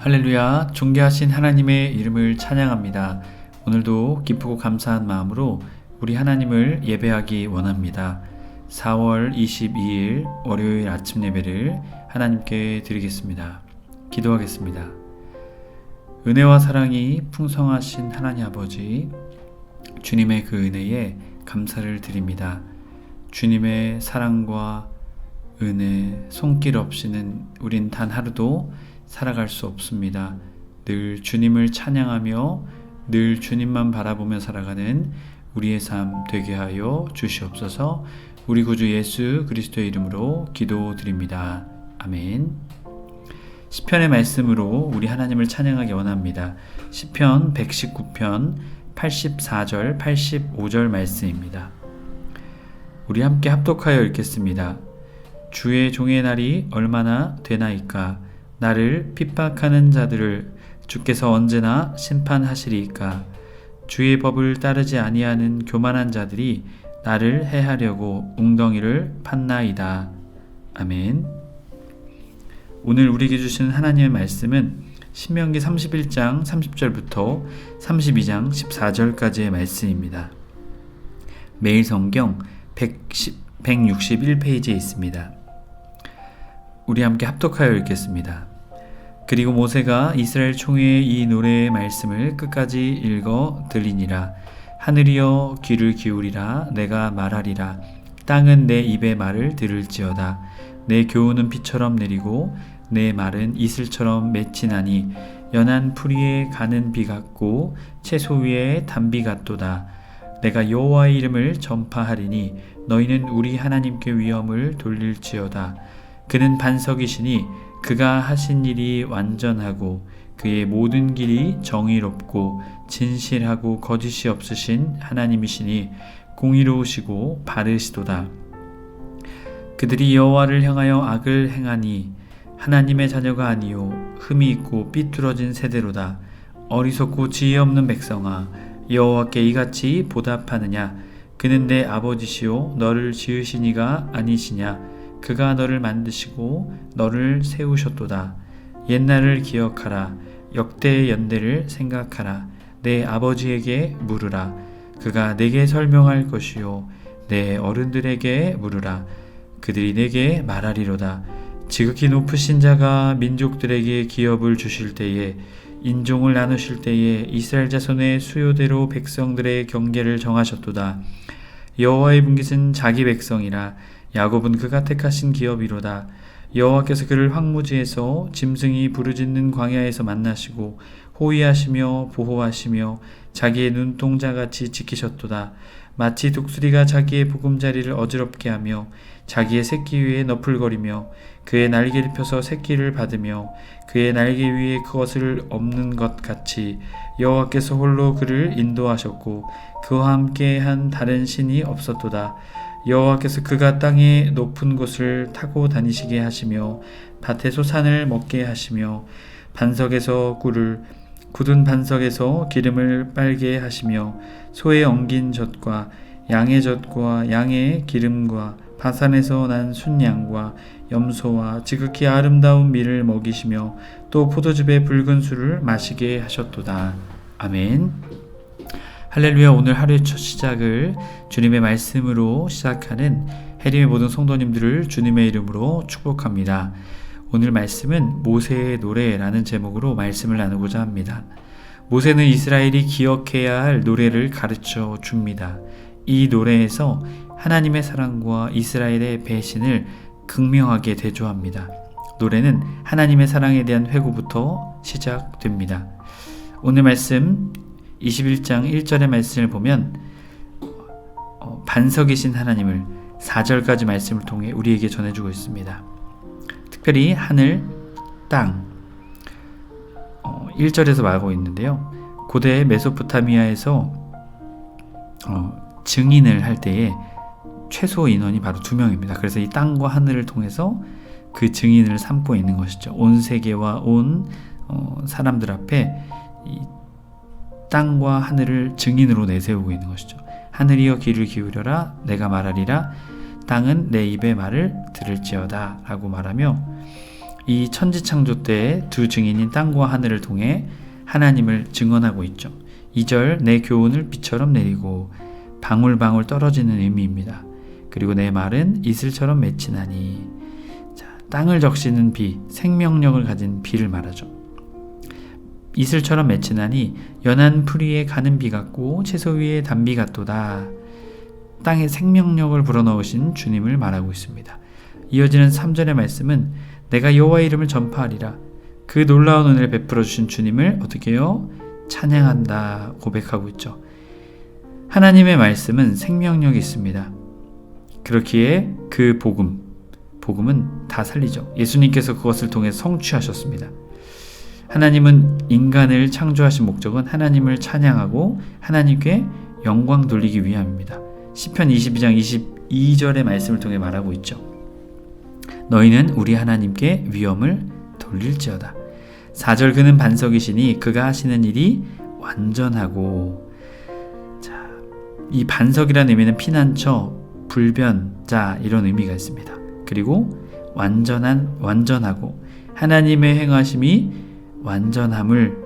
할렐루야, 존귀하신 하나님의 이름을 찬양합니다. 오늘도 기쁘고 감사한 마음으로 우리 하나님을 예배하기 원합니다. 4월 22일 월요일 아침 예배를 하나님께 드리겠습니다. 기도하겠습니다. 은혜와 사랑이 풍성하신 하나님 아버지, 주님의 그 은혜에 감사를 드립니다. 주님의 사랑과 은혜, 손길 없이는 우린 단 하루도 살아갈 수 없습니다. 늘 주님을 찬양하며 늘 주님만 바라보며 살아가는 우리의 삶 되게 하여 주시옵소서. 우리 구주 예수 그리스도의 이름으로 기도드립니다. 아멘. 시편의 말씀으로 우리 하나님을 찬양하기 원합니다. 시편 119편 84절 85절 말씀입니다. 우리 함께 합독하여 읽겠습니다. 주의 종의 날이 얼마나 되나이까? 나를 핍박하는 자들을 주께서 언제나 심판하시리이까? 주의 법을 따르지 아니하는 교만한 자들이 나를 해하려고 웅덩이를 팠나이다. 아멘. 오늘 우리에게 주시는 하나님의 말씀은 신명기 31장 30절부터 32장 14절까지의 말씀입니다. 매일 성경 161페이지에 있습니다. 우리 함께 합독하여 읽겠습니다. 그리고 모세가 이스라엘 총회에 이 노래의 말씀을 끝까지 읽어 들리니라. 하늘이여 귀를 기울이라. 내가 말하리라. 땅은 내 입의 말을 들을지어다. 내 교훈은 비처럼 내리고 내 말은 이슬처럼 맺히나니 연한 풀 위에 가는 비 같고 채소 위에 단비 같도다. 내가 여호와의 이름을 전파하리니 너희는 우리 하나님께 위엄을 돌릴지어다. 그는 반석이시니 그가 하신 일이 완전하고 그의 모든 길이 정의롭고 진실하고 거짓이 없으신 하나님이시니 공의로우시고 바르시도다. 그들이 여호와를 향하여 악을 행하니 하나님의 자녀가 아니요 흠이 있고 삐뚤어진 세대로다. 어리석고 지혜 없는 백성아, 여호와께 이같이 보답하느냐? 그는 내 아버지시요 너를 지으신 이가 아니시냐? 그가 너를 만드시고 너를 세우셨도다. 옛날을 기억하라. 역대의 연대를 생각하라. 내 아버지에게 물으라. 그가 내게 설명할 것이요 내 어른들에게 물으라. 그들이 내게 말하리로다. 지극히 높으신 자가 민족들에게 기업을 주실 때에 인종을 나누실 때에 이스라엘 자손의 수요대로 백성들의 경계를 정하셨도다. 여호와의 분깃은 자기 백성이라. 야곱은 그가 택하신 기업이로다. 여호와께서 그를 황무지에서 짐승이 부르짖는 광야에서 만나시고 호위하시며 보호하시며 자기의 눈동자같이 지키셨도다. 마치 독수리가 자기의 보금자리를 어지럽게 하며 자기의 새끼 위에 너풀거리며 그의 날개를 펴서 새끼를 받으며 그의 날개 위에 그것을 엎는 것 같이 여호와께서 홀로 그를 인도하셨고 그와 함께한 다른 신이 없었도다. 여호와께서 그가 땅의 높은 곳을 타고 다니시게 하시며 밭에서 산을 먹게 하시며 반석에서 꿀을 굳은 반석에서 기름을 빨게 하시며 소의 엉긴 젖과 양의 젖과 양의 기름과 바산에서 난 순양과 염소와 지극히 아름다운 밀을 먹이시며 또 포도즙의 붉은 술을 마시게 하셨도다. 아멘. 할렐루야. 오늘 하루의 첫 시작을 주님의 말씀으로 시작하는 해림의 모든 성도님들을 주님의 이름으로 축복합니다. 오늘 말씀은 모세의 노래라는 제목으로 말씀을 나누고자 합니다. 모세는 이스라엘이 기억해야 할 노래를 가르쳐 줍니다. 이 노래에서 하나님의 사랑과 이스라엘의 배신을 극명하게 대조합니다. 노래는 하나님의 사랑에 대한 회고부터 시작됩니다. 오늘 말씀 21장 1절의 말씀을 보면 반석이신 하나님을 4절까지 말씀을 통해 우리에게 전해주고 있습니다. 특별히 하늘, 땅 1절에서 말하고 있는데요. 고대 메소포타미아에서 증인을 할 때에 최소 인원이 바로 2명입니다. 그래서 이 땅과 하늘을 통해서 그 증인을 삼고 있는 것이죠. 온 세계와 온 사람들 앞에 이 땅과 하늘을 증인으로 내세우고 있는 것이죠. 하늘이여 귀를 기울여라. 내가 말하리라. 땅은 내 입의 말을 들을지어다 라고 말하며 이 천지창조 때 두 증인인 땅과 하늘을 통해 하나님을 증언하고 있죠. 2절 내 교훈을 비처럼 내리고 방울방울 떨어지는 의미입니다. 그리고 내 말은 이슬처럼 맺히나니. 자, 땅을 적시는 비, 생명력을 가진 비를 말하죠. 이슬처럼 맺히나니 연한 풀 위에 가는 비 같고 채소 위에 단비 같도다. 땅에 생명력을 불어넣으신 주님을 말하고 있습니다. 이어지는 3절의 말씀은 내가 여호와의 이름을 전파하리라. 그 놀라운 은혜를 베풀어 주신 주님을 어떻게 해요? 찬양한다 고백하고 있죠. 하나님의 말씀은 생명력이 있습니다. 그렇기에 그 복음은 다 살리죠. 예수님께서 그것을 통해 성취하셨습니다. 하나님은 인간을 창조하신 목적은 하나님을 찬양하고 하나님께 영광 돌리기 위함입니다. 시편 22장 22절의 말씀을 통해 말하고 있죠. 너희는 우리 하나님께 위엄을 돌릴지어다. 4절 그는 반석이시니 그가 하시는 일이 완전하고. 자, 이 반석이라는 의미는 피난처, 불변자 이런 의미가 있습니다. 그리고 완전하고 하나님의 행하심이 완전함을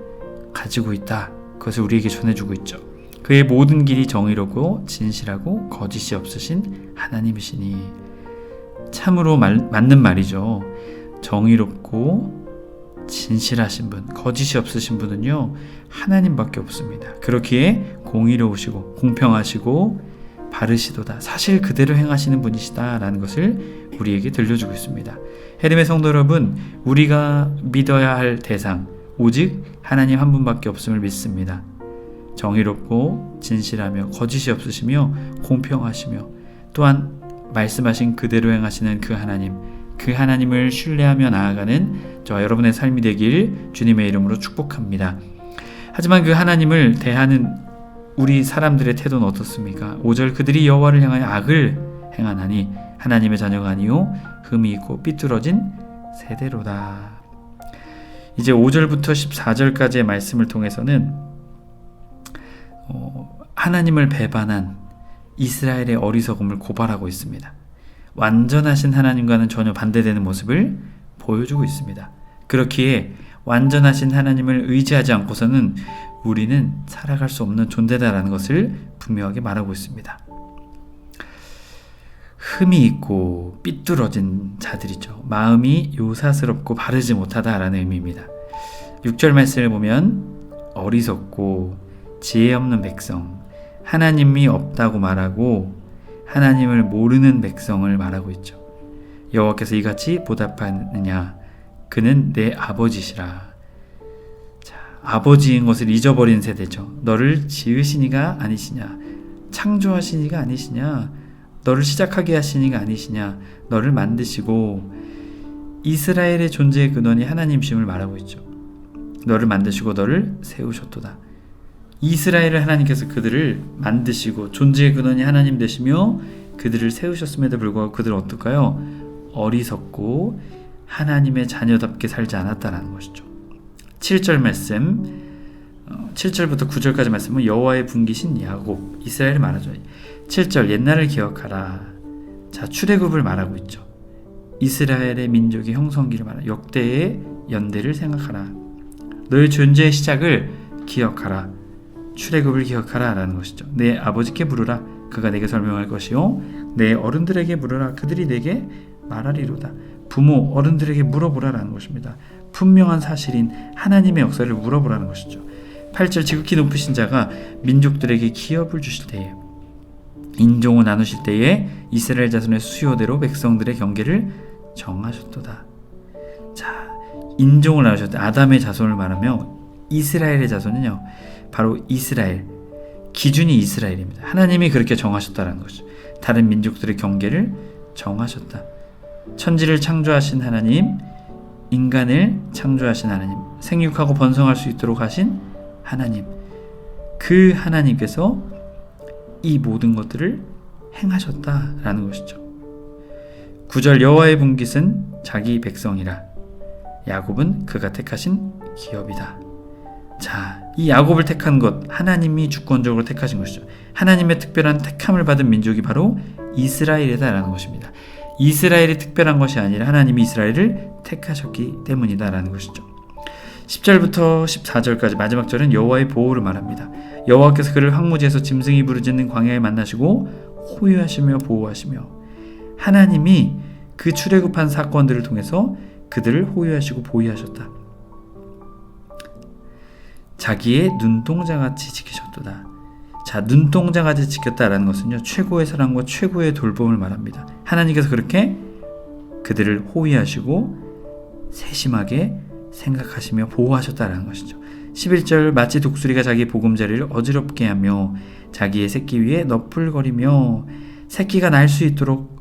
가지고 있다. 그것을 우리에게 전해주고 있죠. 그의 모든 길이 정의롭고 진실하고 거짓이 없으신 하나님이시니. 참으로 맞는 말이죠. 정의롭고 진실하신 분, 거짓이 없으신 분은요 하나님밖에 없습니다. 그렇기에 공의로우시고 공평하시고 바르시도다. 사실 그대로 행하시는 분이시다라는 것을 우리에게 들려주고 있습니다. 헤르메 성도 여러분, 우리가 믿어야 할 대상 오직 하나님 한 분밖에 없음을 믿습니다. 정의롭고 진실하며 거짓이 없으시며 공평하시며 또한 말씀하신 그대로 행하시는 그 하나님을 신뢰하며 나아가는 저와 여러분의 삶이 되길 주님의 이름으로 축복합니다. 하지만 그 하나님을 대하는 우리 사람들의 태도는 어떻습니까? 5절 그들이 여호와를 향하여 악을 행하나니 하나님의 자녀가 아니요 흠이 있고 삐뚤어진 세대로다. 이제 5절부터 14절까지의 말씀을 통해서는 하나님을 배반한 이스라엘의 어리석음을 고발하고 있습니다. 완전하신 하나님과는 전혀 반대되는 모습을 보여주고 있습니다. 그렇기에 완전하신 하나님을 의지하지 않고서는 우리는 살아갈 수 없는 존재다라는 것을 분명하게 말하고 있습니다. 흠이 있고 삐뚤어진 자들이죠. 마음이 요사스럽고 바르지 못하다라는 의미입니다. 6절 말씀을 보면 어리석고 지혜 없는 백성, 하나님이 없다고 말하고 하나님을 모르는 백성을 말하고 있죠. 여호와께서 이같이 보답하느냐 그는 내 아버지시라. 자, 아버지인 것을 잊어버린 세대죠. 너를 지으신 이가 아니시냐, 창조하신 이가 아니시냐, 너를 시작하게 하신 이가 아니시냐, 너를 만드시고. 이스라엘의 존재의 근원이 하나님심을 말하고 있죠. 너를 만드시고 너를 세우셨도다. 이스라엘을 하나님께서 그들을 만드시고 존재의 근원이 하나님 되시며 그들을 세우셨음에도 불구하고 그들은 어떨까요? 어리석고 하나님의 자녀답게 살지 않았다는 것이죠. 7절 말씀 7절부터 9절까지 말씀은 여호와의 분기신 야곱, 이스라엘을 말하죠. 7절 옛날을 기억하라. 자, 출애굽을 말하고 있죠. 이스라엘의 민족의 형성기를 말하라. 역대의 연대를 생각하라. 너의 존재의 시작을 기억하라. 출애굽을 기억하라 라는 것이죠. 내 아버지께 물으라. 그가 내게 설명할 것이요 내 어른들에게 물으라. 그들이 내게 말하리로다. 부모, 어른들에게 물어보라 라는 것입니다. 분명한 사실인 하나님의 역사를 물어보라는 것이죠. 8절 지극히 높으신 자가 민족들에게 기업을 주실 때에, 인종을 나누실 때에 이스라엘 자손의 수요대로 백성들의 경계를 정하셨도다. 자, 인종을 나누셨을 때 아담의 자손을 말하며 이스라엘의 자손은요 바로 이스라엘, 기준이 이스라엘입니다. 하나님이 그렇게 정하셨다는 것이죠. 다른 민족들의 경계를 정하셨다. 천지를 창조하신 하나님, 인간을 창조하신 하나님, 생육하고 번성할 수 있도록 하신 하나님, 그 하나님께서 이 모든 것들을 행하셨다라는 것이죠. 9절 여호와의 분깃은 자기 백성이라. 야곱은 그가 택하신 기업이다. 자, 이 야곱을 택한 것, 하나님이 주권적으로 택하신 것이죠. 하나님의 특별한 택함을 받은 민족이 바로 이스라엘이다라는 것입니다. 이스라엘이 특별한 것이 아니라 하나님이 이스라엘을 택하셨기 때문이다라는 것이죠. 10절부터 14절까지 마지막 절은 여호와의 보호를 말합니다. 여호와께서 그를 황무지에서 짐승이 부르짖는 광야에 만나시고 호위하시며 보호하시며, 하나님이 그 출애굽한 사건들을 통해서 그들을 호위하시고 보호하셨다. 자기의 눈동자같이 지키셨도다. 자, 눈동자같이 지켰다라는 것은요, 최고의 사랑과 최고의 돌봄을 말합니다. 하나님께서 그렇게 그들을 호위하시고 세심하게 생각하시며 보호하셨다라는 것이죠. 11절, 마치 독수리가 자기 보금자리를 어지럽게 하며 자기의 새끼 위에 너풀거리며, 새끼가 날 수 있도록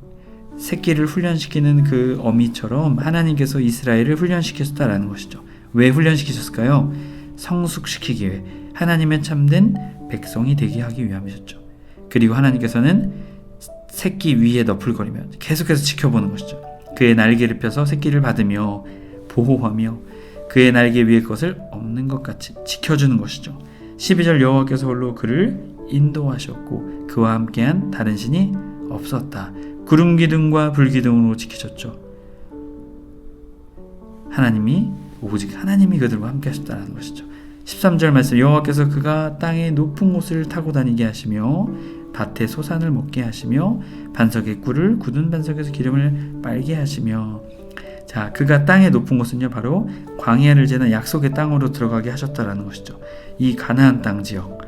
새끼를 훈련시키는 그 어미처럼 하나님께서 이스라엘을 훈련시키셨다라는 것이죠. 왜 훈련시키셨을까요? 성숙시키기 위해, 하나님의 참된 백성이 되게 하기 위함이셨죠. 그리고 하나님께서는 새끼 위에 너풀거리며 계속해서 지켜보는 것이죠. 그의 날개를 펴서 새끼를 받으며 보호하며 그의 날개 위의 것을 없는 것 같이 지켜주는 것이죠. 12절, 여호와께서 홀로 그를 인도하셨고 그와 함께한 다른 신이 없었다. 구름 기둥과 불 기둥으로 지키셨죠. 하나님이, 오직 하나님이 그들과 함께 하셨다는 것이죠. 13절 말씀, 여호와께서 그가 땅의 높은 곳을 타고 다니게 하시며 밭의 소산을 먹게 하시며 반석의 꿀을 굳은 반석에서 기름을 빨게 하시며. 자, 그가 땅의 높은 곳은요, 바로 광야를 지나 약속의 땅으로 들어가게 하셨다라는 것이죠. 이 가나안 땅 지역,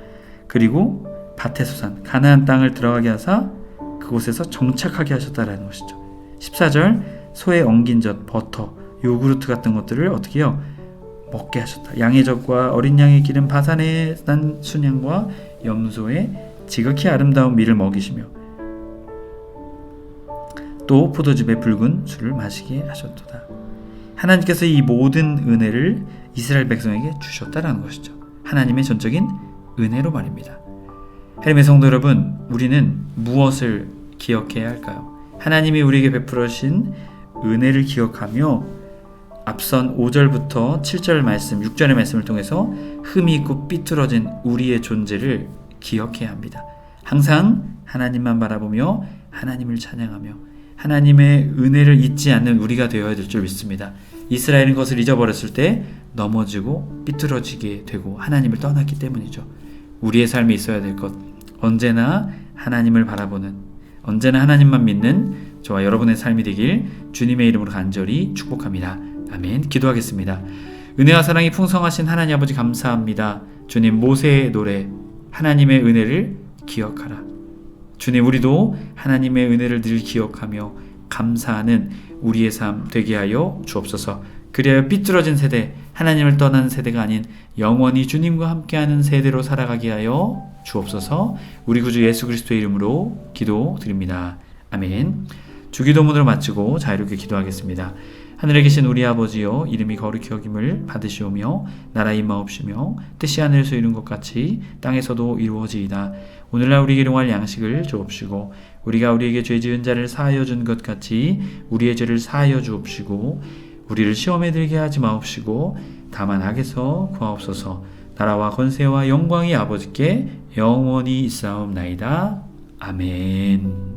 그리고 밭의 소산, 가나안 땅을 들어가게 하사 그곳에서 정착하게 하셨다라는 것이죠. 14절, 소의 엉긴 젖, 버터, 요구르트 같은 것들을 어떻게 해요? 먹게 하셨다. 양의 젖과 어린 양의 기름, 바산의 난 순양과 염소의 지극히 아름다운 밀을 먹이시며 또 포도즙의 붉은 술을 마시게 하셨도다. 하나님께서 이 모든 은혜를 이스라엘 백성에게 주셨다라는 것이죠. 하나님의 전적인 은혜로 말입니다. 하나님의 성도 여러분, 우리는 무엇을 기억해야 할까요? 하나님이 우리에게 베풀으신 은혜를 기억하며 앞선 5절부터 7절 말씀, 6절의 말씀을 통해서 흠이 있고 삐뚤어진 우리의 존재를 기억해야 합니다. 항상 하나님만 바라보며 하나님을 찬양하며 하나님의 은혜를 잊지 않는 우리가 되어야 될 줄 믿습니다. 이스라엘은 그것을 잊어버렸을 때 넘어지고 삐뚤어지게 되고 하나님을 떠났기 때문이죠. 우리의 삶에 있어야 될 것, 언제나 하나님을 바라보는, 언제나 하나님만 믿는 저와 여러분의 삶이 되길 주님의 이름으로 간절히 축복합니다. 아멘. 기도하겠습니다. 은혜와 사랑이 풍성하신 하나님 아버지, 감사합니다. 주님, 모세의 노래, 하나님의 은혜를 기억하라. 주님, 우리도 하나님의 은혜를 늘 기억하며 감사하는 우리의 삶 되게 하여 주옵소서. 그리하여 삐뚤어진 세대, 하나님을 떠난 세대가 아닌 영원히 주님과 함께하는 세대로 살아가게 하여 주옵소서. 우리 구주 예수 그리스도의 이름으로 기도드립니다. 아멘. 주기도문으로 마치고 자유롭게 기도하겠습니다. 하늘에 계신 우리 아버지여, 이름이 거룩히 여김을 받으시오며 나라의 임하옵시며 뜻이 하늘에서 이룬 것 같이 땅에서도 이루어지이다. 오늘날 우리에게 일용할 양식을 주옵시고 우리가 우리에게 죄 지은 자를 사하여 준 것 같이 우리의 죄를 사하여 주옵시고 우리를 시험에 들게 하지 마옵시고 다만 악에서 구하옵소서. 나라와 권세와 영광이 아버지께 영원히 있사옵나이다. 아멘.